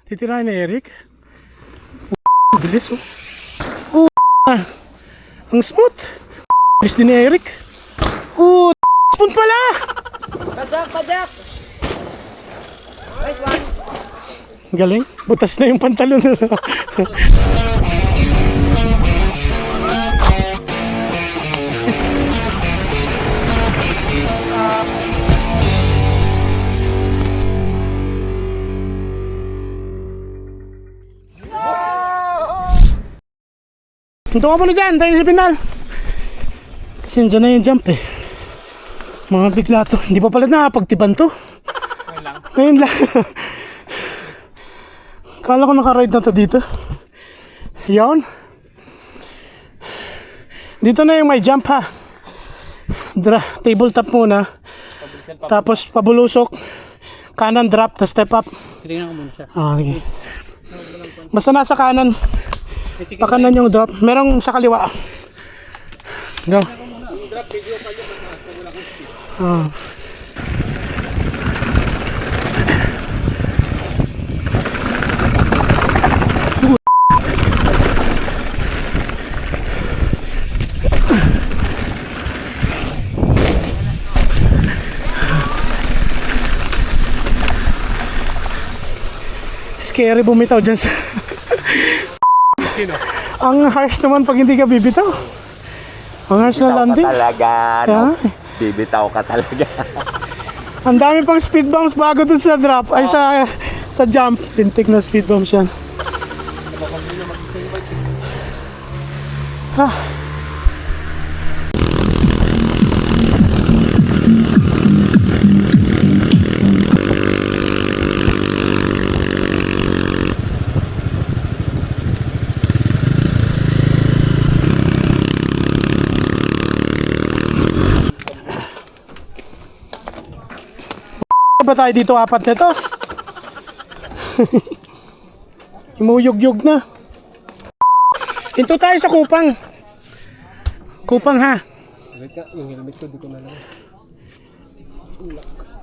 Titirahin ni Eric. Bilis oh. Ang smooth. Bilis din ni Eric. Spoon pala. Padyak. Nice one. Galing. Butas na yung pantalon. Ito ka muna dyan, tayo sa pinal. Kasi dyan na yung jump eh. Mga bigla to. Hindi pa pala nakapagtipan to. Ngayon lang. Kala ko nakaride na to dito. Yan. Dito na yung may jump ha. Tabletop muna. Tapos pabulusok. Kanan drop, tapos step up. Tingnan ko muna siya. Okay. Basta nasa kanan. Pakanan yung drop. Merong sa kaliwa. Go. Scary bumitaw dyan sa... Ang harsh naman pag hindi ka bibitaw. Ang harsh na landing. Talaga, Yeah. bibitaw ka talaga. Ang dami pang speed bumps bago dun sa drop. Ay sa jump. Pintik na speed bumps yan. Ba tayo dito apat nito? Imuyog-yog na. Into tayo sa Kupang. Kupang ha. Yung helmet ko, di ko nalaman.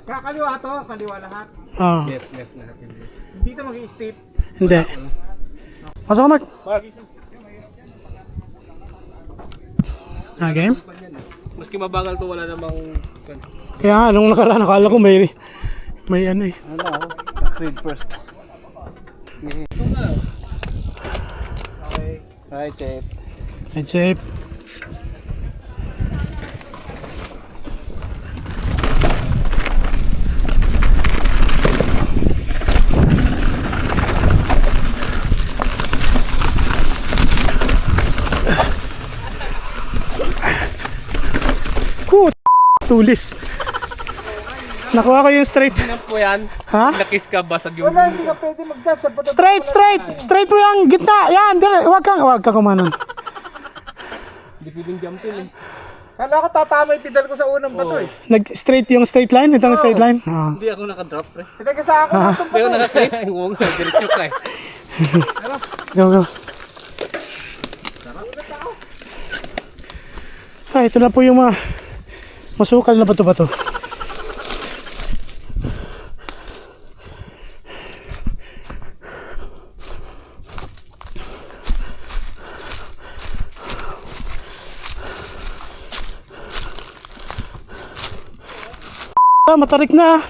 Kakaliwa to, kaliwa lahat. Left natin. Dito mag-i-step. Hindi. Pasok ka, Mark. Game? Maski mabagal to, wala namang... Kaya nga, nung nakaraan, akala ko may ano eh. Ano ako? Trade first. Okay. Hi, Chef. Hey, Chip. Tulis. Nakuha ko yung straight. Ano po yan? Ha? Nakis ka, basag yung... Wala, hindi ka pwede mag-jump sa bata. Straight mo yung gitna. Yan, dire. Huwag ka kumanon. Hindi pwedeng jumpin eh. Kala ko tatama yung pedal ko sa unang bato eh. Nag-straight yung straight line. Itong straight line. Hindi ako nakadrop pre. Sinagasa ako ng Hindi ako naka-straight. Oo nga, diretso ka eh. Go. Ito na po yung mga masukal na bato-bato. Matarik na.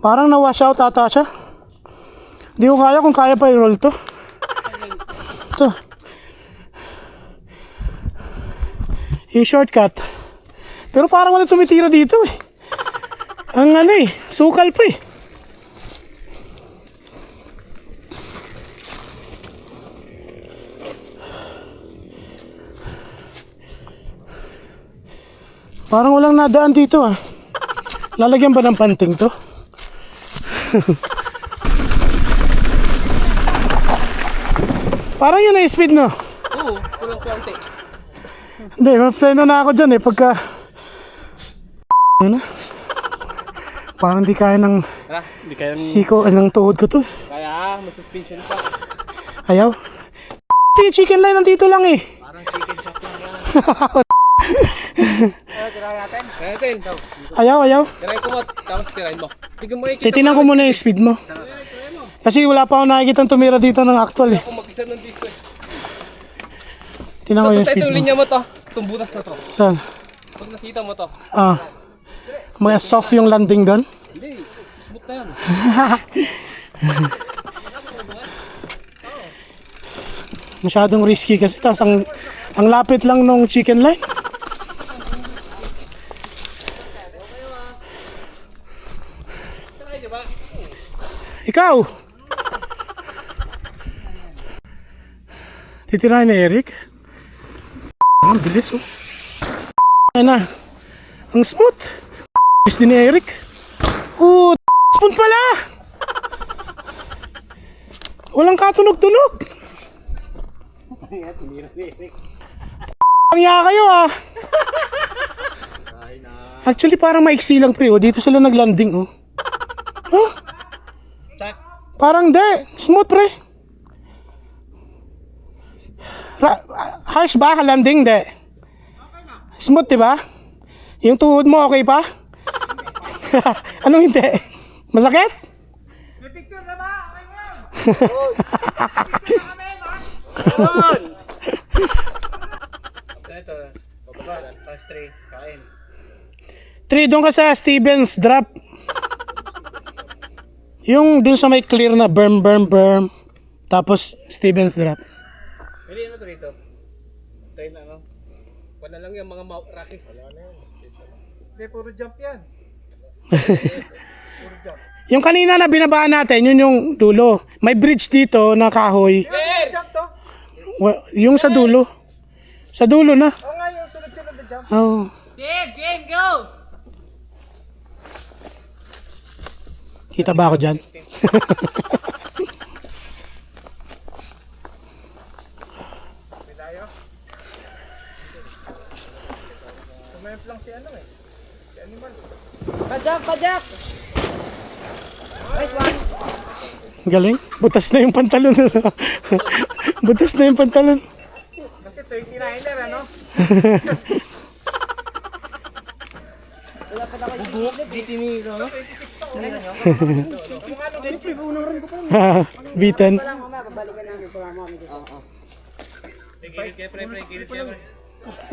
Parang na-wash out ata siya. Hindi ko kaya kung kaya pa i-roll to. Ito. Yung shortcut. Pero parang wala tumitira dito eh. Ang ano eh, sukal pa eh. Parang walang nadaan dito ah. Lalagyan ba ng panting to? Parang yun na speed no? Oo, kulang konti. Hindi, ma-freno na ako dyan eh pagka... Ano? Parang di kaya ng Tara, hindi kaya siko, ng tuhod ko to. Kaya, may suspension pa. Ayaw. Chicken line nandito lang eh. Parang chicken shop lang yan. natin. Try natin. Ayaw. Tirahin ko mo, tapos tirahin mo. Tignan mo ikita Titingnan ko muna yung speed mo. Kasi wala pa ako nakikita tumira dito ng actual eh. Kung mag-isa nandito eh. Tingnan ko yung Basta speed itong mo. linya mo to. Itong butas na to. Saan? Pag nakita mo to. May soft yung landing doon. Hindi. Smooth na yan. Masyadong risky kasi tas ang lapit lang nung chicken line. Ikaw. Titirahin ni Eric. Ang bilis oh. Ayan na. Ang smooth. Bilis din ni Eric. Oh, spoon pala. Walang katunog-tunog. Ang iya kayo ah. Actually parang maiksi lang pre oh. Dito sila naglanding oh. Oh. Parang de. Smooth pre. Harsh ba? Landing de. Smooth diba? Yung tuhod mo okay pa? Anong hindi? Masakit? May picture na ba? Okay mo. Ito. Pababa. Tapos 3. Kain. 3 doon ka sa Stevens drop. Yung dun sa may clear na berm. Tapos Stevens drop. Pili ano to dito? Tayo na ano? Wala lang yung mga rakis. Hindi, puro jump yan. Yung kanina na binabaan natin, yun yung dulo. May bridge dito na kahoy. Clear! Jump to. Yung sa dulo. Sa dulo na. Oo nga, yung sunod-sunod na jump. Oh. Game, go! Kita ba ako dyan? Tumemp lang si ano eh. Si animal. Pajak! Galing. Butas na yung pantalon. Butas na yung pantalon. Kasi 29er ano? Bitan.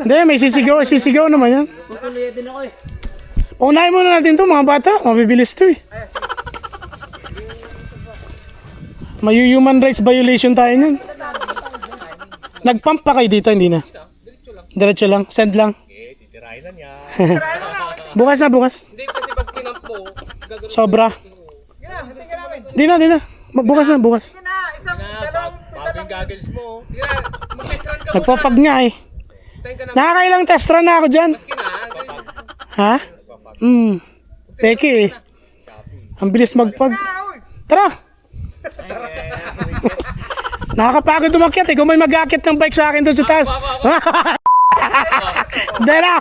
Hindi, may sisigaw. Sisigaw naman yan. Unahin muna natin to mga bata. Mabibilis to eh. May human rights violation tayo nun. Nagpump pa kayo dito, hindi na? Diretso lang. Send lang. Bukas na, bukas. Hindi kasi pag kinamp mo, gagawin Sobra. Hindi ka namin. Di na. Bukas na, bukas. Sige na, isang dalawang Sige na, mag-test run ka muna. Nagpa-fag nga eh. Tayo ka na. Nakakailang test run na ako dyan. Maski na. Ha? Peke eh. Ang bilis magpag. Tara! Nakakapagod umakyat eh. Kung may mag-akyat ng bike sa akin doon sa taas. Dera!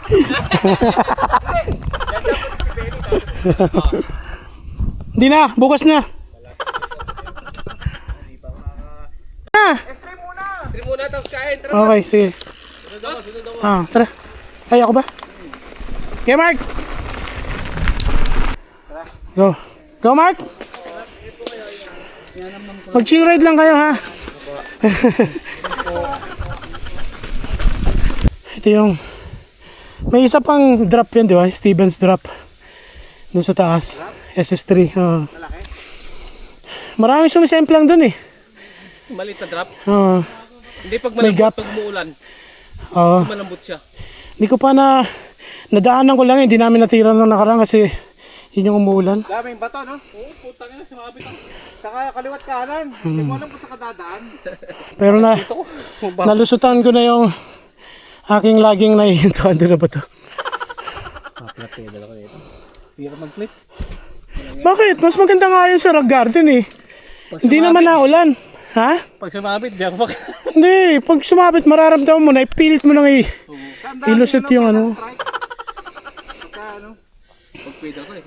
Hindi na, bukas na. Stream muna, tapos kain. Tara. Okay, sige. Tara. Ay, ako ba? Okay, Mark. Go. Go, Mark. Mag-chill ride lang kayo, ha? Ito yung... May isa pang drop yan, di ba? Stevens drop. Doon sa taas. SS3. Maraming sumisemplang doon eh. Maliit na drop. Hindi pag May malambot, gap. pag umuulan. Oo. Malambot siya. Hindi ko pa na... Nadaanan ko lang, hindi namin natira nung nakaraan kasi yun yung umuulan. daming bato, no? Oo, putang ina, sumabit ang... Saka kaliwat kanan. Hindi ko alam kung sa kadadaan. Pero nalusutan ko na yung aking laging naihintuan. Doon na ba ito? Bakit? Mas maganda nga yun sa rock garden eh. Hindi naman naulan. Ha? Pag sumabit, di ako Hindi. Pag sumabit, mararamdaman mo na ipilit mo nang ilusot yung ano. Pag-paid ako eh.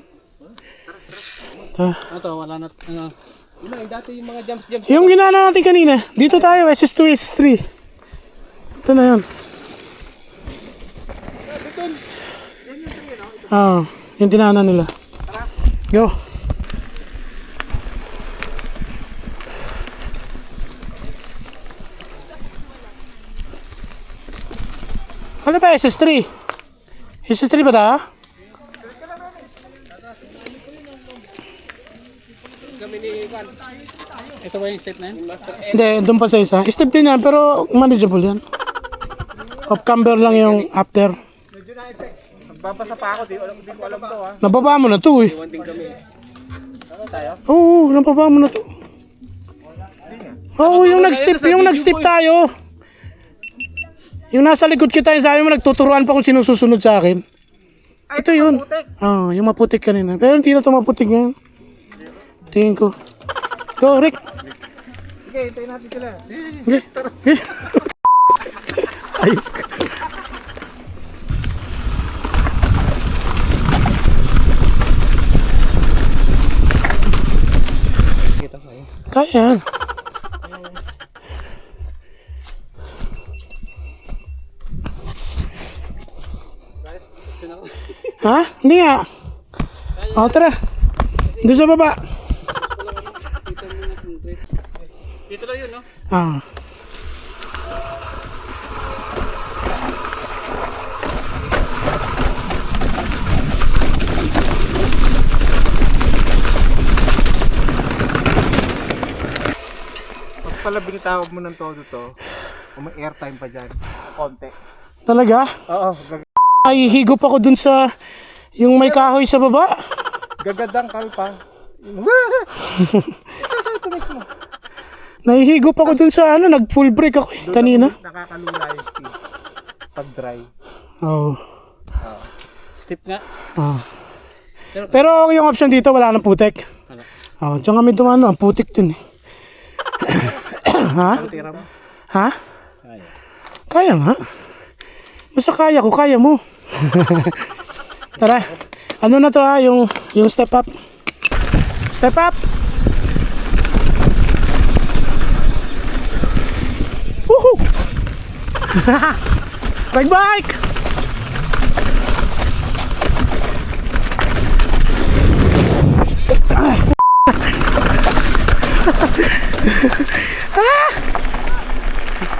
Ah. Ito, wala na. Yun lang, dati yung mga jumps. Yung ginana natin kanina. Dito tayo, SS2, SS3. Ito na yun. Yung dinaanan nila. Go. Ano ba SS3? SS3 ba ta? Kami ni Juan. Ito ba yung step na yun? Master N. Hindi, doon pa sa isa. Step din yan, pero manageable yan. Off camber lang yung after. Medyo na-effect. Nagbabasa pa ako, di ko alam to ha. Nababa mo na to eh. Iwan din kami. Oo, nababa mo na to. Oo, yung nag-step tayo. Yung nasa likod kita, yung sabi mo, nagtuturuan pa kung sino susunod sa akin. Ito yun. Oo, yung maputik kanina. Pero hindi na ito maputik ngayon. Tingin ko. Go, Rick. Sige, hintayin natin sila. Okay. Okay. Ay. Kaya yan. Ha? Hindi nga. O, tara. Doon sa baba. Dito lang yun, no? Ah. Pag pala binitawag mo ng todo to, kung may airtime pa dyan, konti. Talaga? Oo, Ay, higop ako dun sa yung may kahoy sa baba. gagadang kalpa. Ito mismo. Nahihigop ako dun sa ano, nag full break ako eh, kanina. Nakakalula yung speed. Pag dry. Oo. Step nga. Ah. Pero yung option dito, wala nang putik. Wala. Oo, diyan kami dumano, ang putik dun eh. Ha? Tira mo. Ha? Kaya. Kaya nga. Basta kaya ko, kaya mo. Tara. Ano na to ha, yung step up. Step up! Woohoo! Bike!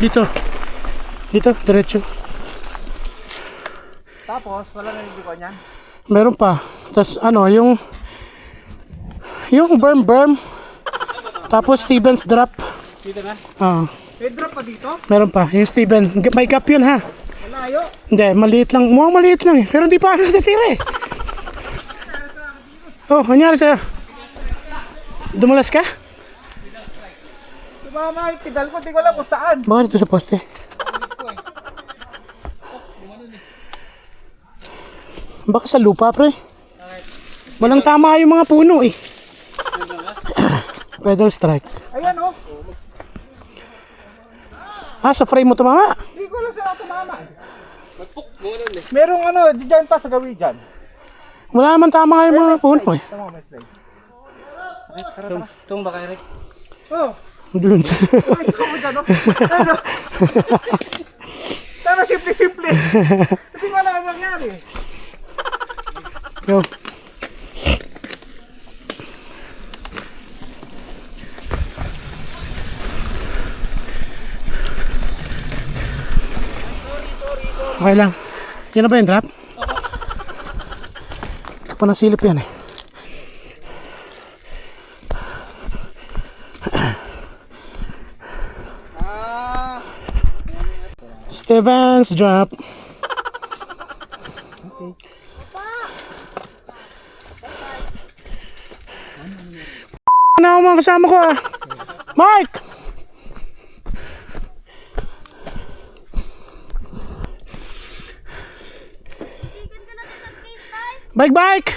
Dito. Dito, diretso. Tapos, wala na yung ko niyan. Meron pa. Tapos ano, yung berm. Tapos Stevens drop. Dito na. Ah, May drop pa dito? meron pa. Yung Steven, may gap yun ha. Malayo. Hindi, maliit lang. Mukhang maliit lang eh. Pero hindi pa ano natira eh. Oh, nangyari sa'yo? Dumulas ka? Tumama yung pedal ko, di ko alam kung saan. Baka dito sa poste. Baka sa lupa, pre. Walang tama yung mga puno eh. Pedal strike. Ayan oh. Ah, sa frame mo tumama? Di ko alam saan ako tumama. Magpuk mo nun eh. Merong ano, dyan pa sa gawi dyan. Wala naman tama yung mga puno eh. Tama, may slide. Tung baka Eric. Oh, Doon. uy, ito mo dyan oh. Ano? Tama, simple-simple. Hindi ko alam ang nangyari. Yo. Okay lang. Yan na ba yung drop? Hindi pa nasilip yan eh. Stevens drop. Na ako mga kasama ko ah. Mike! Bike!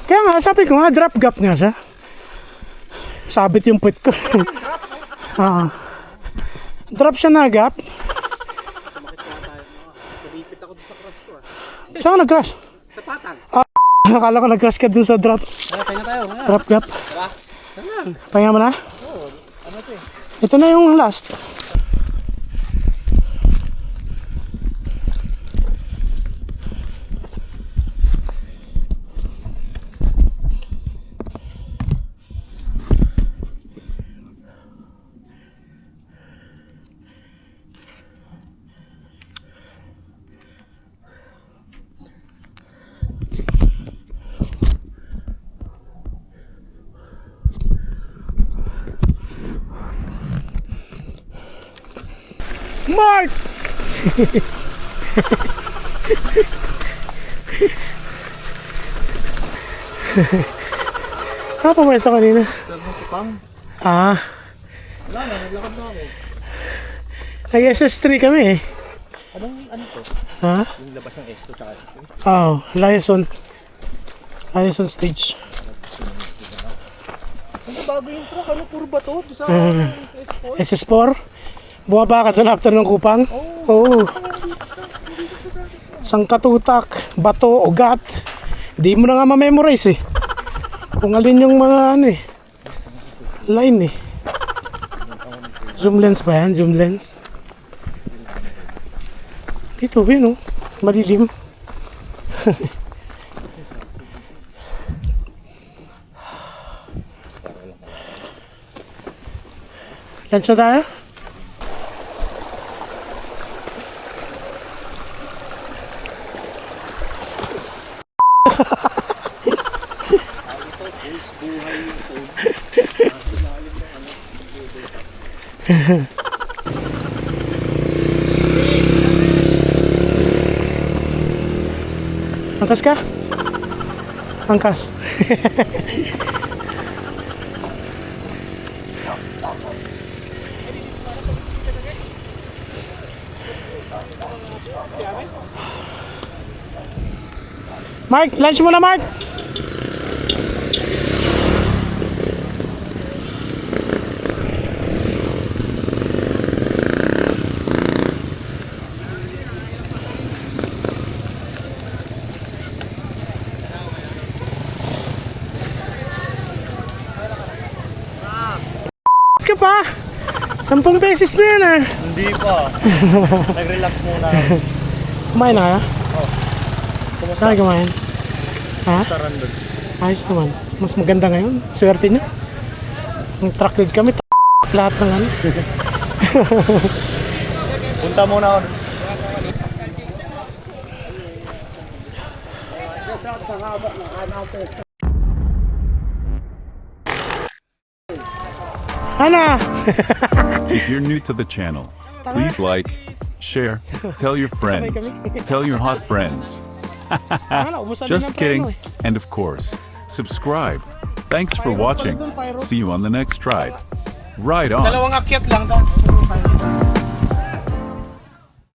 Kaya nga, sabi ko nga, drop gap nga siya. Sabit yung puwet ko. Drop siya na gap. Saan ka nag-crash? Sa patag. Akala ko nag-crash ka dun sa drop. Tara, tayo na tayo. Drop gap. Tara. Pahinga mo na? Oo. Ano to eh? Ito na yung last. Mark! Saan pa ba isa kanina? Ah, Wala na, naglakad na ako. nag-SS3 kami eh. Ano to? Ha? Yung labas ng S2 tsaka S3. Oh, liaison stage. Ano bago yung truck? Ano puro bato? Doon sa S4? SS4? Bumaba ka doon after ng kupang? Oo. Sangkatutak, bato, ugat. Hindi mo na nga ma-memorize eh. Kung alin yung mga ano eh. Line eh. Zoom lens ba yan? Zoom lens? Dito, yun oh. Madilim. Lunch na tayo? Angkas ka? Angkas. Mark, lunch muna Mark. Ka pa? 10 beses na yan ah. Hindi pa. Nag-relax muna ako. Kumain na kaya? Kumusta? Saan kumain? Ha? Sa random. Ayos naman. Mas maganda ngayon. Swerte niya. Ang truck lead kami. Lahat ng ano. Punta muna ako. Ana! If you're new to the channel, please like, share, tell your friends, tell your hot friends. Ana, ubusan din Just ng kidding. preno eh. And of course, subscribe. Thanks for watching. See you on the next ride. Ride on. Dalawang akyat lang. Tapos